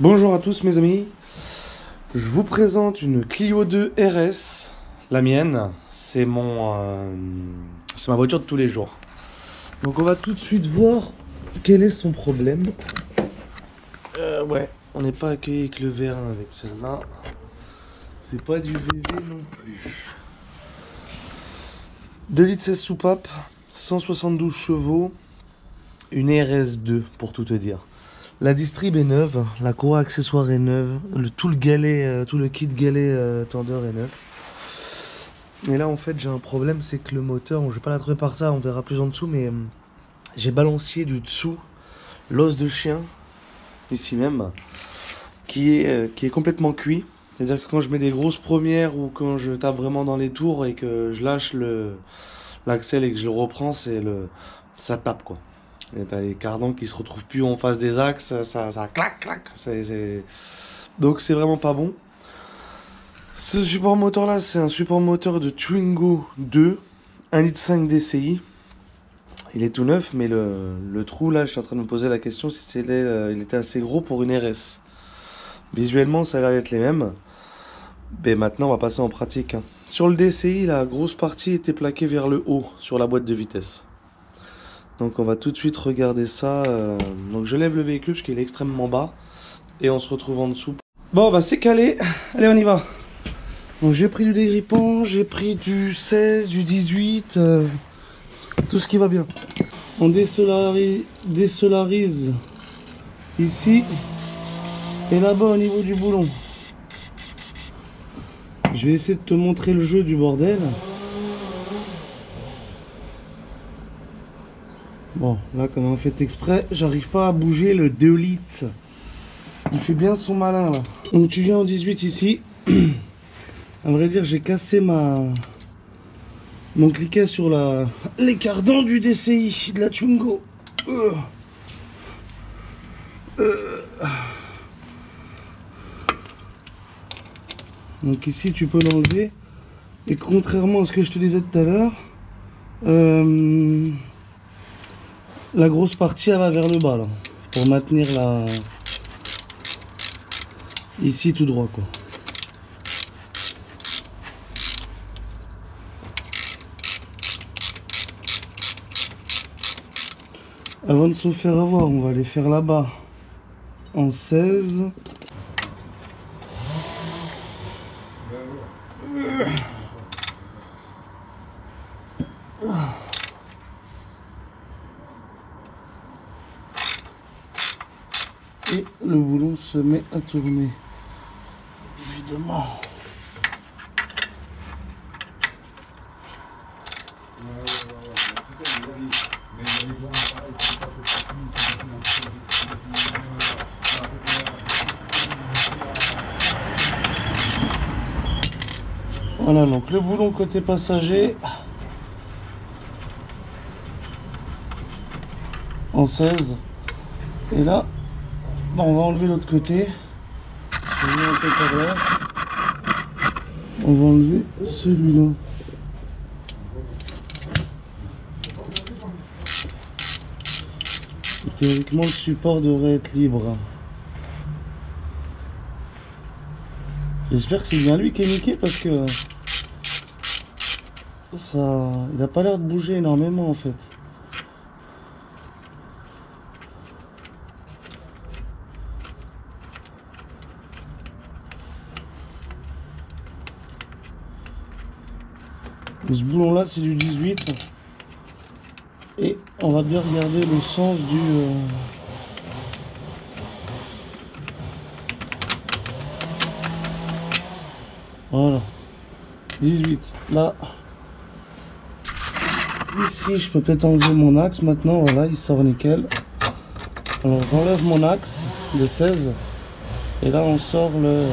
Bonjour à tous mes amis, je vous présente une Clio 2 RS, la mienne, c'est ma voiture de tous les jours. Donc on va tout de suite voir quel est son problème. Ouais, on n'est pas accueilli avec le V1 avec celle-là, c'est pas du VV non plus. 2 litres 16 soupapes, 172 chevaux, une RS2 pour tout te dire. La distrib est neuve, la cour accessoire est neuve, tout le galet, tout le kit galet tendeur est neuf. Et là en fait j'ai un problème, c'est que le moteur, je vais pas la trouver par ça, on verra plus en dessous, mais j'ai balancié du dessous l'os de chien, ici même, qui est complètement cuit. C'est-à-dire que quand je mets des grosses premières ou quand je tape vraiment dans les tours et que je lâche l'axel et que je le reprends, ça tape quoi. Et t'as les cardans qui se retrouvent plus en face des axes, ça clac clac. Donc c'est vraiment pas bon. Ce support moteur là, c'est un support moteur de Twingo 2, 1,5 litre DCI. Il est tout neuf, mais le trou là, je suis en train de me poser la question si il était assez gros pour une RS. Visuellement, ça a l'air d'être les mêmes. Mais maintenant, on va passer en pratique. Sur le DCI, la grosse partie était plaquée vers le haut, sur la boîte de vitesse. Donc on va tout de suite regarder ça. Donc je lève le véhicule parce qu'il est extrêmement bas. Et on se retrouve en dessous. Bon bah c'est calé. Allez on y va. Donc j'ai pris du dégrippant, j'ai pris du 16, du 18. Tout ce qui va bien. On désolarise ici. Et là-bas au niveau du boulon. Je vais essayer de te montrer le jeu du bordel. Bon, là, comme on fait exprès, j'arrive pas à bouger le 2 litres. Il fait bien son malin, là. Donc, tu viens en 18 ici. À vrai dire, j'ai cassé mon cliquet sur les cardans du DCI, de la Twingo. Donc, ici, tu peux l'enlever. Et contrairement à ce que je te disais tout à l'heure, la grosse partie elle va vers le bas là, pour maintenir ici tout droit quoi. Avant de se faire avoir, on va aller faire là-bas en 16. Et le boulon se met à tourner, évidemment. Voilà, donc le boulon côté passager en 16. Et là, on va enlever l'autre côté. On va enlever celui-là. Théoriquement, le support devrait être libre. J'espère que c'est bien lui qui est niqué parce que il n'a pas l'air de bouger énormément en fait. Ce boulon là c'est du 18 et on va bien regarder le sens du voilà 18 là. Ici je peux peut-être enlever mon axe maintenant. Voilà, il sort nickel. Alors j'enlève mon axe de 16 et là on sort le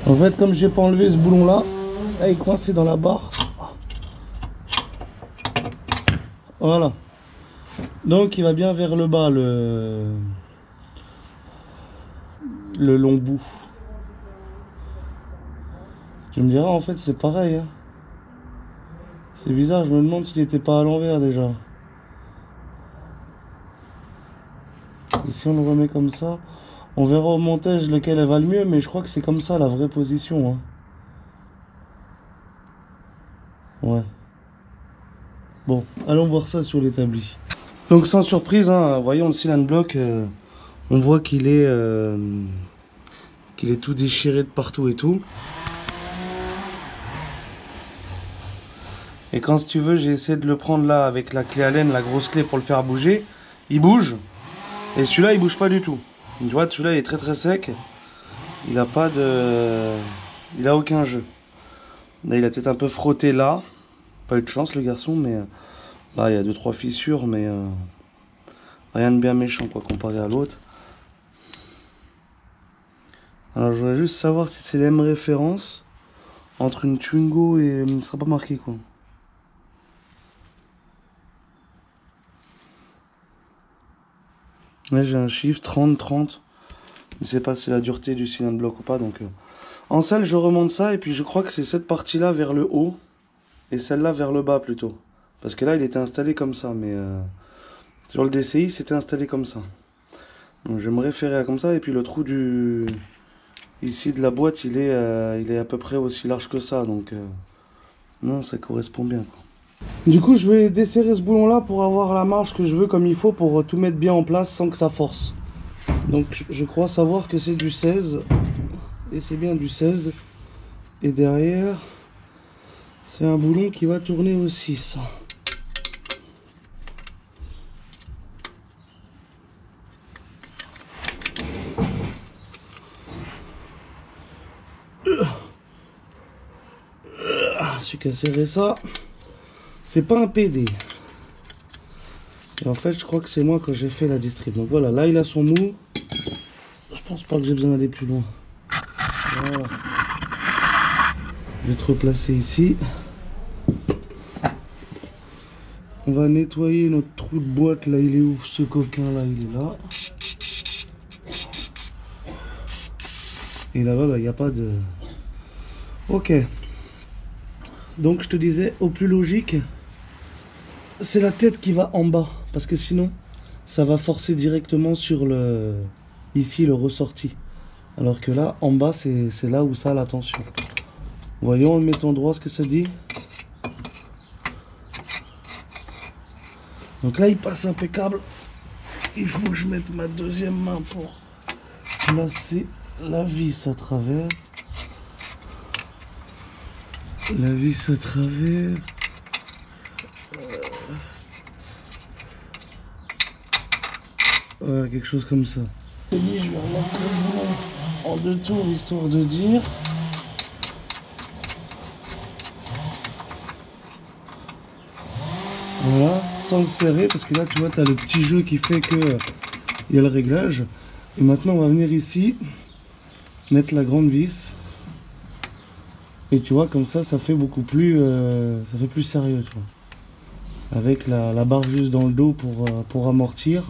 en fait, comme j'ai pas enlevé ce boulon là, il est coincé dans la barre. Voilà. Donc il va bien vers le bas le long bout. Tu me diras, en fait, c'est pareil. Hein. C'est bizarre, je me demande s'il n'était pas à l'envers déjà. Et si on le remet comme ça, on verra au montage lequel elle va le mieux, mais je crois que c'est comme ça la vraie position. Hein. Ouais. Bon, allons voir ça sur l'établi. Donc sans surprise, hein, voyons le cylinder block, on voit qu'il est tout déchiré de partout et tout. Et quand si tu veux, j'ai essayé de le prendre là avec la clé Allen, la grosse clé pour le faire bouger. Il bouge. Et celui-là, il bouge pas du tout. Tu vois, celui-là, il est très très sec. Il a pas de... Il a aucun jeu. Là, il a peut-être un peu frotté là. Pas eu de chance le garçon, mais... Là, il y a 2-3 fissures, mais... Rien de bien méchant, quoi, comparé à l'autre. Alors, je voudrais juste savoir si c'est la même référence entre une Twingo et... Il ne sera pas marqué, quoi. Là, j'ai un chiffre, 30. Je ne sais pas si c'est la dureté du cylinder block ou pas, donc... En selle, je remonte ça, et puis je crois que c'est cette partie-là vers le haut, et celle-là vers le bas, plutôt. Parce que là, il était installé comme ça, mais... Sur le DCI, c'était installé comme ça. Donc, je vais me référer à comme ça, et puis le trou du... Ici, de la boîte, il est à peu près aussi large que ça, donc... Non, ça correspond bien, quoi. Du coup, je vais desserrer ce boulon-là pour avoir la marge que je veux comme il faut pour tout mettre bien en place sans que ça force. Donc, je crois savoir que c'est du 16. Et c'est bien du 16. Et derrière, c'est un boulon qui va tourner au 6. Celui qui a serré ça, c'est pas un PD. Et en fait, je crois que c'est moi quand j'ai fait la distrib. Donc voilà, là il a son mou. Je pense pas que j'ai besoin d'aller plus loin. Voilà. Je vais te replacer ici. On va nettoyer notre trou de boîte. Là, il est où? Ce coquin là, il est là. Et là-bas, il n'y a pas de... Ok. Donc je te disais, au plus logique, c'est la tête qui va en bas. Parce que sinon, ça va forcer directement sur le... Ici, le ressorti. Alors que là, en bas, c'est là où ça a la tension. Voyons, en mettant droit ce que ça dit. Donc là, il passe impeccable. Il faut que je mette ma deuxième main pour placer la vis à travers. La vis à travers. Voilà, quelque chose comme ça. Je vais remettre le boulon en 2 tours, histoire de dire. Voilà, sans le serrer, parce que là, tu vois, tu as le petit jeu qui fait que il y a le réglage. Et maintenant, on va venir ici, mettre la grande vis. Et tu vois, comme ça fait beaucoup plus, ça fait plus sérieux, tu vois. Avec la barre juste dans le dos pour amortir.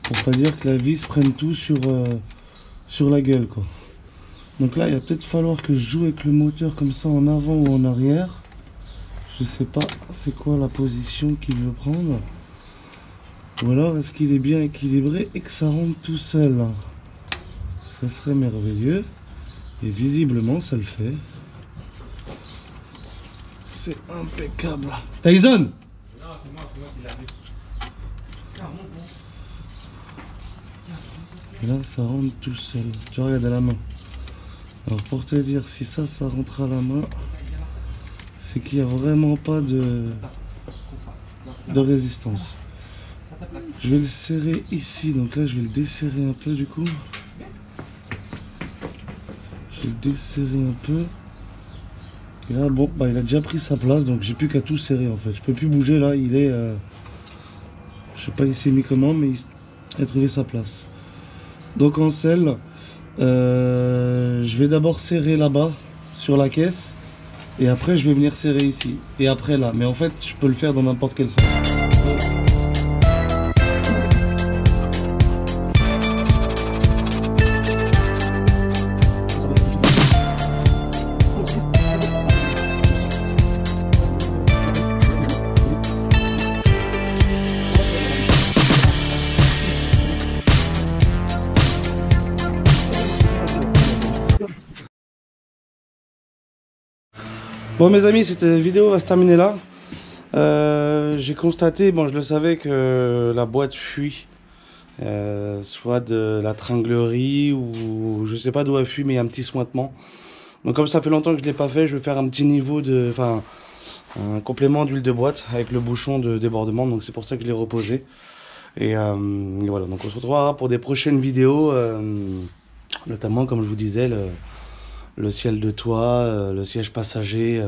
Pour pas dire que la vis prenne tout sur la gueule, quoi. Donc là, il va peut-être falloir que je joue avec le moteur comme ça en avant ou en arrière. Je sais pas c'est quoi la position qu'il veut prendre. Ou alors est-ce qu'il est bien équilibré et que ça rentre tout seul. Ça serait merveilleux. Et visiblement ça le fait. C'est impeccable. Tyson! Non, c'est moi qui l'ai vu. Et là ça rentre tout seul. Tu regardes à la main. Alors pour te dire si ça rentre à la main, c'est qu'il n'y a vraiment pas de résistance. Je vais le serrer ici, donc là je vais le desserrer un peu du coup. Je vais le desserrer un peu. Et là bon, bah, il a déjà pris sa place, donc j'ai plus qu'à tout serrer en fait. Je peux plus bouger là, il est... je sais pas il s'est mis comment, mais il a trouvé sa place. Donc en selle, je vais d'abord serrer là-bas sur la caisse. Et après je vais venir serrer ici. Et après là. Mais en fait je peux le faire dans n'importe quel sens. Bon mes amis, cette vidéo va se terminer là. J'ai constaté, bon je le savais, que la boîte fuit. Soit de la tringlerie ou je sais pas d'où elle fuit, mais il y a un petit sointement. Donc comme ça fait longtemps que je l'ai pas fait, je vais faire un petit niveau de... Enfin, un complément d'huile de boîte avec le bouchon de débordement. Donc c'est pour ça que je l'ai reposé. Et voilà, donc on se retrouvera pour des prochaines vidéos. Notamment, comme je vous disais, le ciel de toit, le siège passager.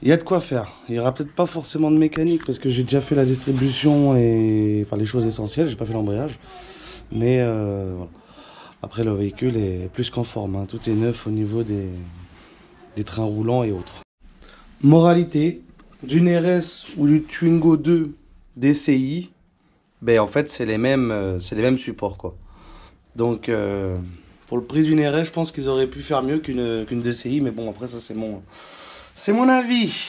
Il y a de quoi faire. Il n'y aura peut-être pas forcément de mécanique parce que j'ai déjà fait la distribution et enfin les choses essentielles. J'ai pas fait l'embrayage, mais voilà. Après le véhicule est plus qu'en forme. Hein. Tout est neuf au niveau des trains roulants et autres. Moralité d'une RS ou du Twingo 2 DCI, ben en fait c'est les mêmes supports quoi. Donc pour le prix d'une RS, je pense qu'ils auraient pu faire mieux qu'une DCI, mais bon après ça c'est mon avis.